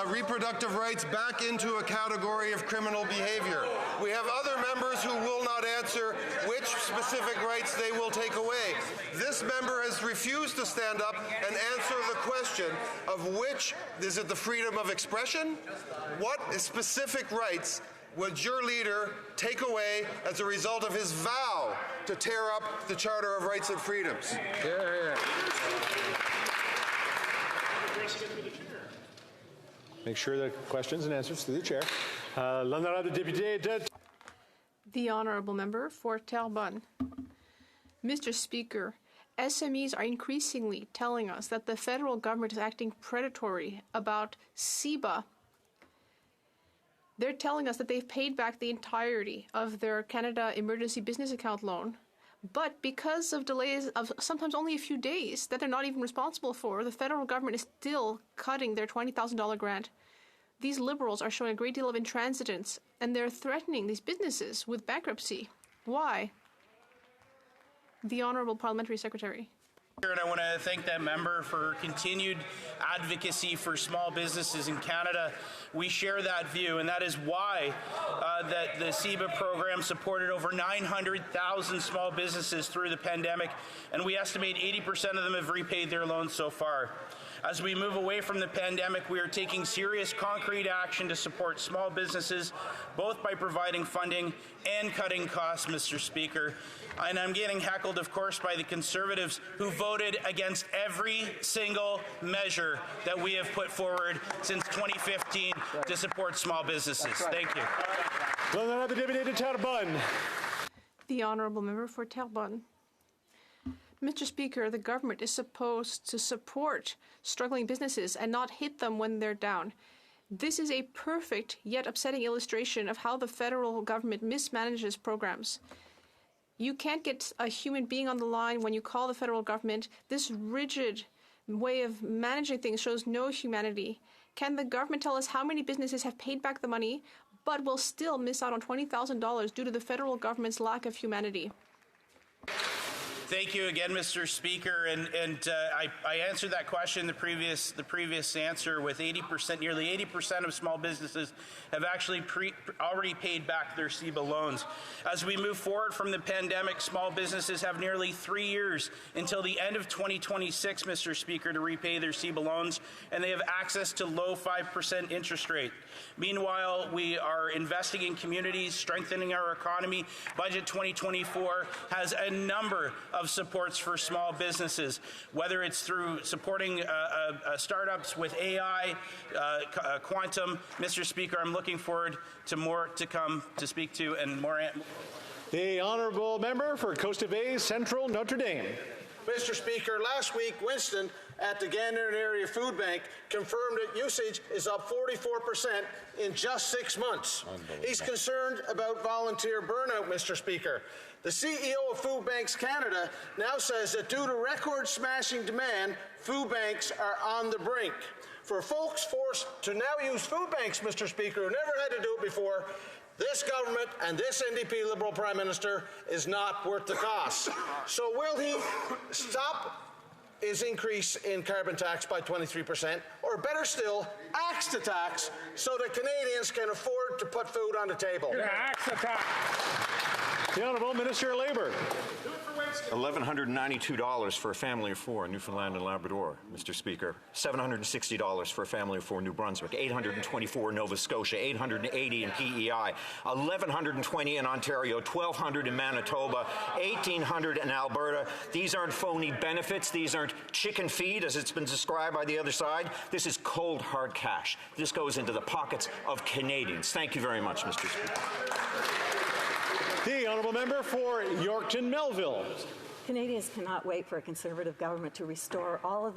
reproductive rights back into a category of criminal behavior. We have other members who will not answer which specific rights they will take away. This member has refused to stand up and answer the question of which, is it the freedom of expression? What specific rights would your leader take away as a result of his vow to tear up the Charter of Rights and Freedoms? Make sure the questions and answers to the chair. L'honorable député de... The honourable member for Terrebonne. Mr. Speaker, SMEs are increasingly telling us that the federal government is acting predatory about CEBA. They're telling us that they've paid back the entirety of their Canada Emergency Business Account loan, but because of delays of sometimes only a few days that they're not even responsible for, the federal government is still cutting their $20,000 grant. These Liberals are showing a great deal of intransigence, and they're threatening these businesses with bankruptcy. Why? The Honourable Parliamentary Secretary. And I want to thank that member for continued advocacy for small businesses in Canada. We share that view, and that is why that the CEBA program supported over 900,000 small businesses through the pandemic, and we estimate 80% of them have repaid their loans so far. As we move away from the pandemic, we are taking serious concrete action to support small businesses, both by providing funding and cutting costs, Mr. Speaker. And I'm getting heckled, of course, by the Conservatives who voted against every single measure that we have put forward since 2015 to support small businesses. Thank you. The Honourable Member for Terrebonne. Mr. Speaker, the government is supposed to support struggling businesses and not hit them when they're down. This is a perfect yet upsetting illustration of how the federal government mismanages programs. You can't get a human being on the line when you call the federal government. This rigid way of managing things shows no humanity. Can the government tell us how many businesses have paid back the money but will still miss out on $20,000 due to the federal government's lack of humanity? Thank you again, Mr. Speaker. I answered that question, the previous answer, with 80%, nearly 80% of small businesses have actually already paid back their CEBA loans. As we move forward from the pandemic, small businesses have nearly 3 years until the end of 2026, Mr. Speaker, to repay their CEBA loans, and they have access to low 5% interest rate. Meanwhile, we are investing in communities, strengthening our economy. Budget 2024 has a number of supports for small businesses, whether it's through supporting startups with AI, quantum. Mr. Speaker, I'm looking forward to more to come to speak to and more. The honourable member for Coast Bay Central Notre Dame. Mr. Speaker, last week, Winston at the Gandern Area Food Bank confirmed that usage is up 44% in just 6 months. He's concerned about volunteer burnout, Mr. Speaker. The CEO of Food Banks Canada now says that due to record-smashing demand, food banks are on the brink. For folks forced to now use food banks, Mr. Speaker, who never had to do it before, this government and this NDP Liberal Prime Minister is not worth the cost. So will he stop his increase in carbon tax by 23%, or better still, axe the tax so that Canadians can afford to put food on the table? Axe the tax. The Honourable Minister of Labour. $1,192 for a family of 4 in Newfoundland and Labrador, Mr. Speaker. $760 for a family of 4 in New Brunswick. $824 in Nova Scotia. $880 in PEI. $1,120 in Ontario. $1,200 in Manitoba. $1,800 in Alberta. These aren't phony benefits. These aren't chicken feed, as it's been described by the other side. This is cold, hard cash. This goes into the pockets of Canadians. Thank you very much, Mr. Speaker. The honourable member for Yorkton Melville. Canadians cannot wait for a Conservative government to restore all of the